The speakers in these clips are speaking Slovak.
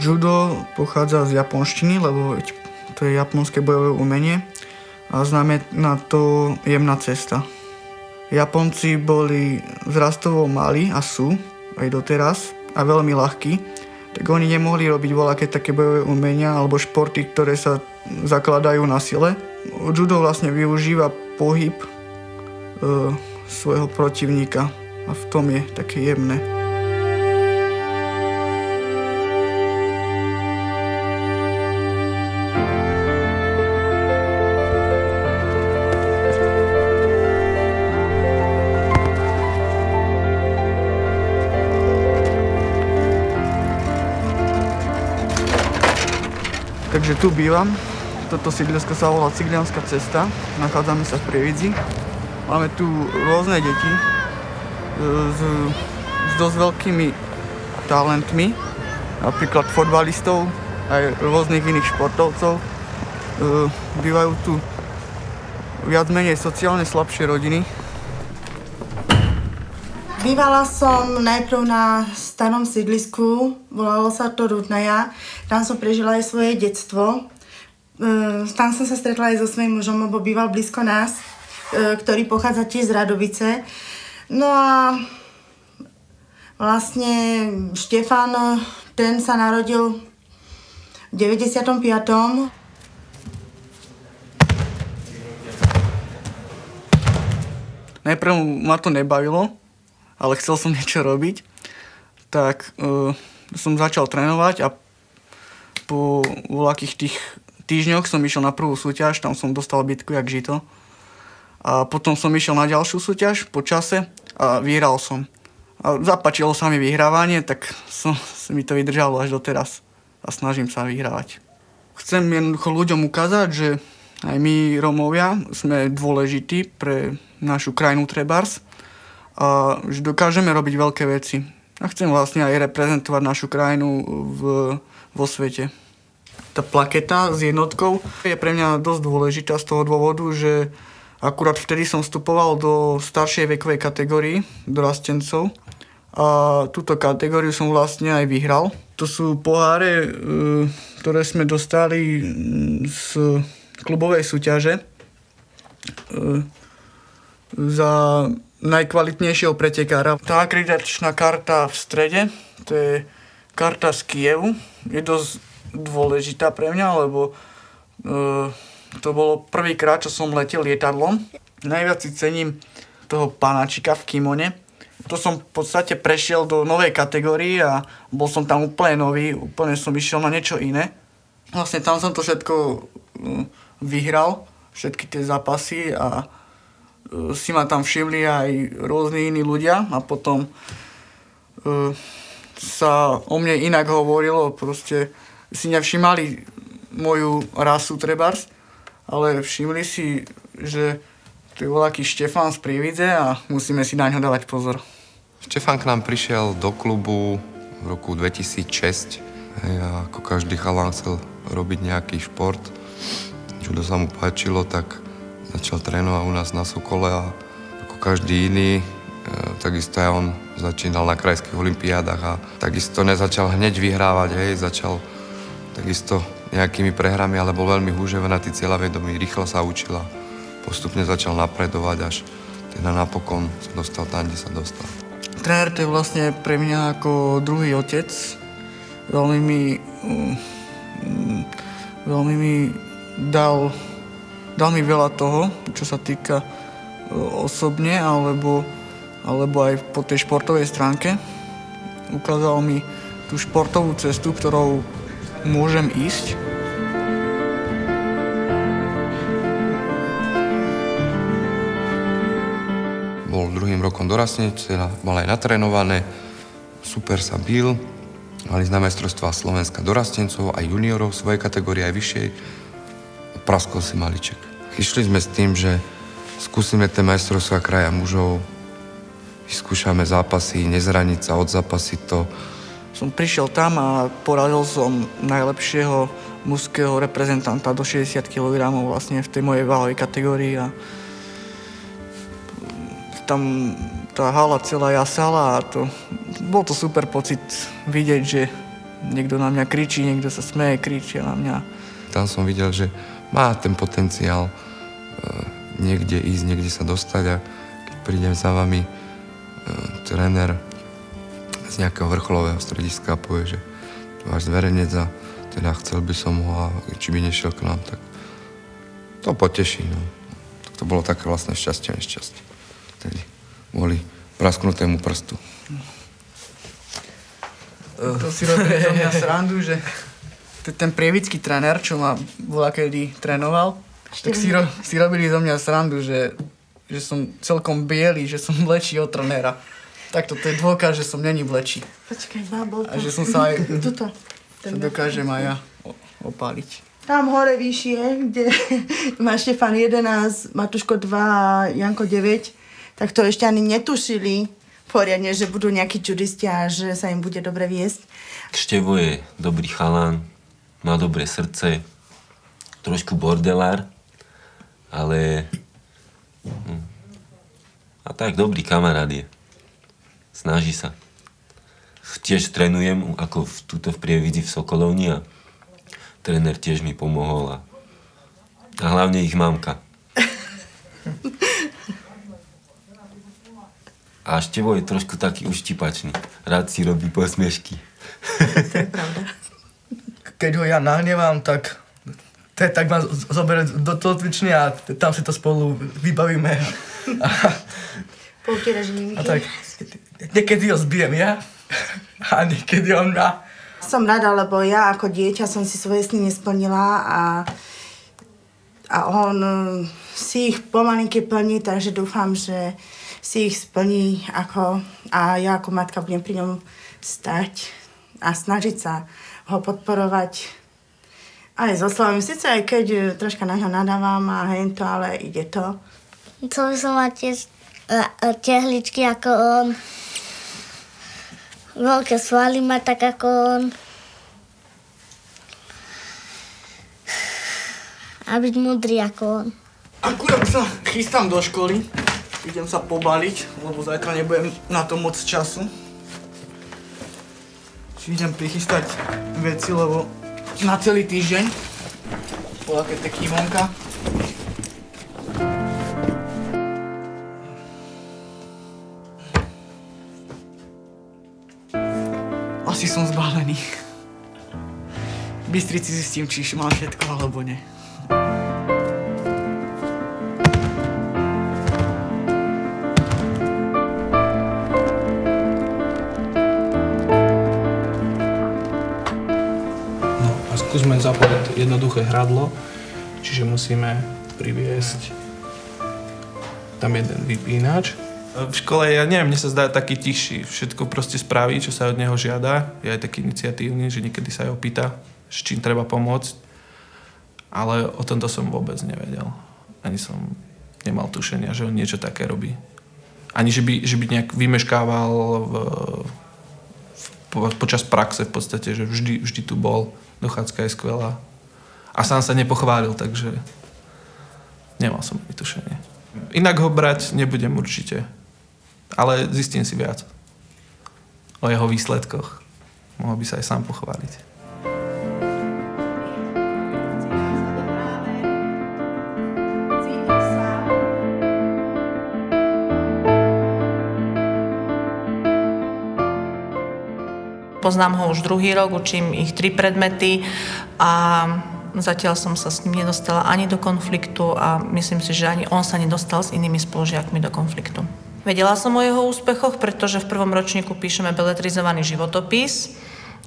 Judo pochádza z japonštiny, lebo to je japonské bojové umenie a znamená to jemná cesta. Japonci boli zrastovo malí a sú aj doteraz a veľmi ľahkí, tak oni nemohli robiť voľaké také bojové umenia alebo športy, ktoré sa zakladajú na sile. Judo vlastne využíva pohyb svojho protivníka a v tom je také jemné. Takže tu bývam. Toto sídlisko sa volá Ciglianska cesta. Nachádzame sa v Prievidzi. Máme tu rôzne deti s dosť veľkými talentmi. Napríklad fotbalistov, aj rôznych iných športovcov. Bývajú tu viac menej sociálne slabšie rodiny. Bývala som najprv na starom sídlisku, volalo sa to Rudnaja. Tam som prežila aj svoje detstvo. Tam som sa stretla aj so svojím mužom, lebo býval blízko nás, ktorý pochádza tiež z Radovice. No a vlastne Štefan, ten sa narodil v 95. Najprv ma to nebavilo, ale chcel som niečo robiť, tak som začal trénovať a po voľakých tých týždňoch som išiel na prvú súťaž, tam som dostal bitku jak žito. A potom som išiel na ďalšiu súťaž po čase a vyhral som. A zapáčilo sa mi vyhrávanie, tak mi to vydržalo až doteraz a snažím sa vyhrávať. Chcem jednoducho ľuďom ukázať, že aj my Rómovia sme dôležití pre našu krajinu trebárs a že dokážeme robiť veľké veci. A chcem vlastne aj reprezentovať našu krajinu vo svete. Tá plaketa s jednotkou je pre mňa dosť dôležitá z toho dôvodu, že akurát vtedy som vstupoval do staršej vekovej kategórii dorastencov a túto kategóriu som vlastne aj vyhral. To sú poháre, ktoré sme dostali z klubovej súťaže za najkvalitnejšieho pretekára. Tá akreditačná karta v strede, to je karta z Kievu, je dosť dôležitá pre mňa, lebo to bolo prvýkrát, čo som letel lietadlom. Najviac si cením toho panáčika v kimone. To som v podstate prešiel do novej kategórii a bol som tam úplne nový, úplne som išiel na niečo iné. Vlastne tam som to všetko vyhral, všetky tie zápasy a si ma tam všimli aj rôzni iní ľudia a potom sa o mne inak hovorilo, proste si nevšimali moju rasu trebárs, ale všimli si, že to je voľaký Štefan z Prievidze a musíme si na ňo dávať pozor. Štefan k nám prišiel do klubu v roku 2006 a ako každý chalán chcel robiť nejaký šport. Judo sa mu páčilo, tak začal trénovať u nás na Sokole a ako každý iný, takisto aj on začínal na krajských olympiádach a takisto nezačal hneď vyhrávať, začal takisto nejakými prehrami, ale bol veľmi húževnatý, cieľavedomý, rýchlo sa učil a postupne začal napredovať, až teda napokon sa dostal tam, kde sa dostal. Tréner to je vlastne pre mňa ako druhý otec. Veľmi mi dal mi veľa toho, čo sa týka osobne, alebo aj po tej športovej stránke. Ukázal mi tú športovú cestu, ktorou môžem ísť. Bol druhým rokom dorastenec, mal aj natrénované, super sa bil, mali na majstrovstvá Slovenska dorastencov, aj juniorov, svojej kategórie, aj vyššej. Praskol si maliček. Išli sme s tým, že skúsime tie majstrovstvá kraja mužov, vyskúšame zápasy, nezraniť sa, odzapasiť to. Som prišiel tam a poradil som najlepšieho mužského reprezentanta do 60 kg vlastne v tej mojej váhovej kategórii a tam tá hala celá jasala a bol to super pocit vidieť, že Niekto na mňa kričí, niekto sa smeje, kričí na mňa. Tam som videl, že má ten potenciál niekde ísť, niekde sa dostať a keď prídem za vami tréner z nejakého vrcholového strediska a povie, že váš zverenec a teda chcel by som ho a či by nešiel k nám, tak to poteší. No. Tak to bolo také vlastné šťastie, nešťastie. Tedy boli prasknutému prstu. To si robili zo mňa srandu, že ten prievický tréner, čo ma voľakedy trénoval, tak si robili zo mňa srandu, že som celkom biely, že som vlečí od trénera. Tak toto je dôkaz, že som není vlečí. Počkaj, bábol. A že som sa aj... Tuto. Sa dokážem aj ja opáliť. Tam hore vyššie, kde má Štefan 11, Matuško 2 a Janko 9, tak to ešte ani netušili poriadne, že budú nejakí judisti a že sa im bude dobre viesť. Števo je dobrý chalán, má dobré srdce, trošku bordelár, ale... A tak dobrý kamarát je. Snaží sa. Tiež trénujem ako tuto v Prievidzi v Sokolovni a tréner tiež mi pomohol a hlavne ich mamka. A Števo je trošku taký uštipačný. Rád si robí posmiešky. To je pravda. Keď ho ja nahnevám, tak ma zoberie do toho cvične a tam si to spolu vybavíme. Poutieraš nimi. A tak, niekedy ho zbijem ja a niekedy on mňa. Som rada, lebo ja ako dieťa som si svoje sny nesplnila a on si ich pomalinky plní, takže dúfam, že si ich splní a ja ako matka budem pri ňom stať a snažiť sa ho podporovať aj so slovami. Sice aj keď troška na ňo nadávam a hento, ale ide to. Chcel by som mať tiež tehličky ako on. Veľké svaly mať tak ako on. A byť múdry ako on. Akurát sa chystám do školy. Idem sa pobaliť, lebo zajtra nebudem na to moc času. Idem prichystať veci, lebo na celý týždeň. Voľaké pekný vonka. Asi som zbalený. V Bystrici zistím, či mám všetko, alebo nie. Skúsme zapojiť jednoduché hradlo, čiže musíme priviesť tam jeden vypínač. V škole, ja neviem, mne sa zdá taký tichší. Všetko proste spraví, čo sa od neho žiada. Je aj taký iniciatívny, že niekedy sa aj opýta, s čím treba pomôcť. Ale o tomto som vôbec nevedel. Ani som nemal tušenia, že on niečo také robí. Ani že by nejak vymeškával počas praxe v podstate, že vždy tu bol. Dochádzka je skvelá. A sám sa nepochválil, takže nemal som ani tušenie. Inak ho brať nebudem určite. Ale zistím si viac o jeho výsledkoch. Mohol by sa aj sám pochváliť. Poznám ho už druhý rok, učím ich 3 predmety a zatiaľ som sa s ním nedostala ani do konfliktu a myslím si, že ani on sa nedostal s inými spolužiakmi do konfliktu. Vedela som o jeho úspechoch, pretože v prvom ročníku píšeme beletrizovaný životopis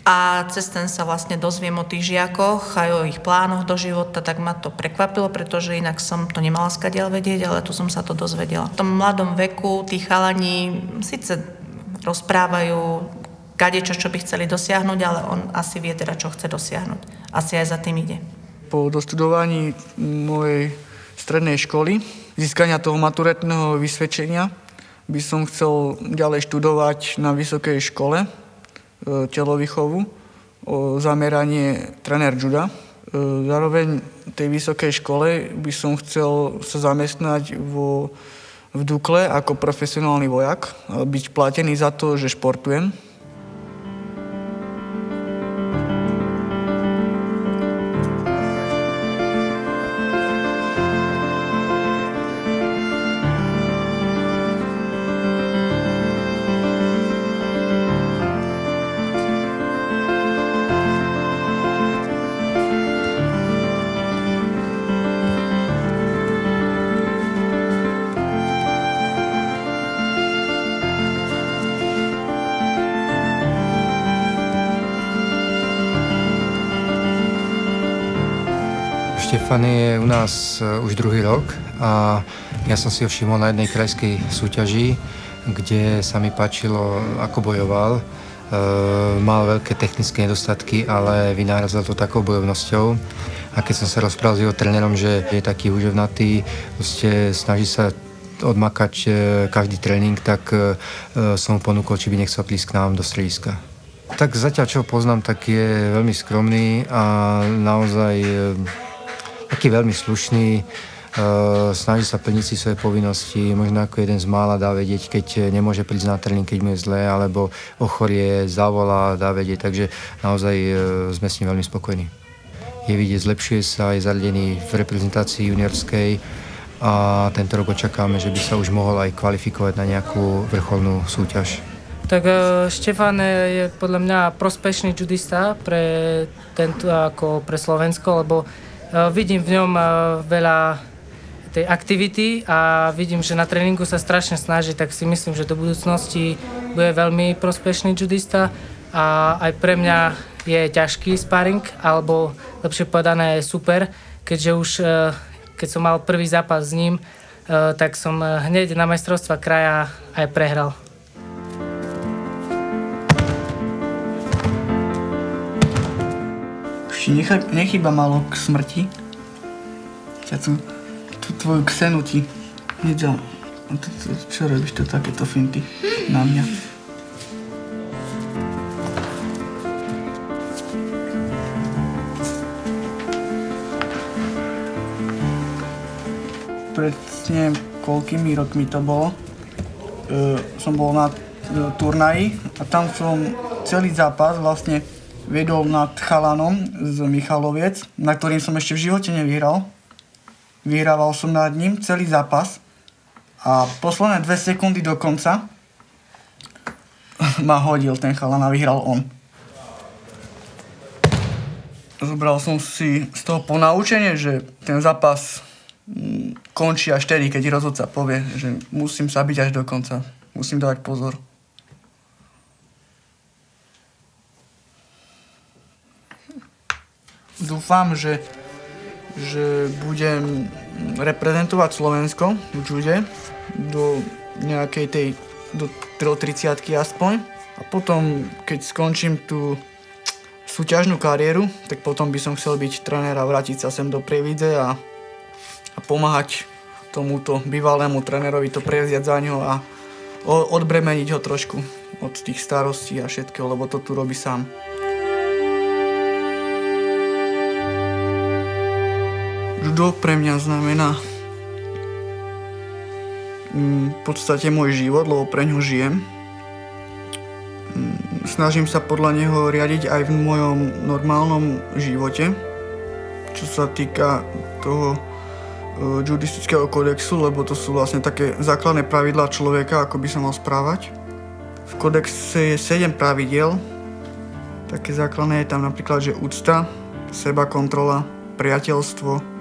a cez ten sa vlastne dozviem o tých žiakoch aj o ich plánoch do života, tak ma to prekvapilo, pretože inak som to nemala skadiaľ vedieť, ale tu som sa to dozvedela. V tom mladom veku tí chalani síce rozprávajú kadečo, čo by chceli dosiahnuť, ale on asi vie teda, čo chce dosiahnuť. Asi aj za tým ide. Po dostudovaní mojej strednej školy, získania toho maturitného vysvedčenia, by som chcel ďalej študovať na vysokej škole telovýchovu o zameranie tréner juda. Zároveň tej vysokej škole by som chcel sa zamestnať v Dukle ako profesionálny vojak, byť platený za to, že športujem. Štefan je u nás už druhý rok a ja som si ho všimol na jednej krajskej súťaži, kde sa mi páčilo, ako bojoval. Mal veľké technické nedostatky, ale vynárazal to takou bojovnosťou. A keď som sa rozprával s jeho trénerom, že je taký húževnatý, snaží sa odmakať každý tréning, tak som mu ponúkol, či by nechcel prísť k nám do strediska. Tak zatiaľ, čo ho poznám, tak je veľmi skromný a naozaj taký veľmi slušný. Snaží sa plniť si svoje povinnosti, možno ako jeden z mála dá vedieť, keď nemôže prísť na tréning, keď mu je zlé, alebo ochorie, zavolá, dá vedieť, takže naozaj sme s ním veľmi spokojní. Je vidieť, zlepšuje sa, je zaradený v reprezentácii juniorskej a tento rok očakáme, že by sa už mohol aj kvalifikovať na nejakú vrcholnú súťaž. Tak Štefan je podľa mňa prospešný judista pre Slovensko, lebo vidím v ňom veľa tej aktivity a vidím, že na tréningu sa strašne snaží, tak si myslím, že do budúcnosti bude veľmi prospešný judista a aj pre mňa je ťažký sparring, alebo lepšie povedané je super, keďže už keď som mal prvý zápas s ním, tak som hneď na majstrovstvá kraja aj prehral. Nechýba málo k smrti. Tú tvoju ksenu ti hneď za... Čo robíš to takéto finty na mňa? Pred neviem koľkými rokmi to bolo. Som bol na turnaji a tam som celý zápas vlastne viedol nad chalanom z Michaloviec, na ktorým som ešte v živote nevyhral. Vyhrával som nad ním celý zápas a posledné 2 sekundy do konca ma hodil ten chalan a vyhral on. Zobral som si z toho ponaučenie, že ten zápas končí až tedy, keď rozhodca povie, že musím sa byť až do konca. Musím dávať pozor. Dúfam, že budem reprezentovať Slovensko v jude do nejakej do 30-ky aspoň. A potom, keď skončím tú súťažnú kariéru, tak potom by som chcel byť tréner a vrátiť sa sem do Prievidze a pomáhať tomuto bývalému trénerovi to prevziať za ňo a odbremeniť ho trošku od tých starostí a všetkého, lebo to tu robí sám. Judo pre mňa znamená v podstate môj život, lebo pre ňo žijem. Snažím sa podľa neho riadiť aj v mojom normálnom živote, čo sa týka toho judistického kodexu, lebo to sú vlastne také základné pravidlá človeka, ako by sa mal správať. V kodexe je 7 pravidiel. Také základné je tam napríklad, že úcta, sebakontrola, priateľstvo,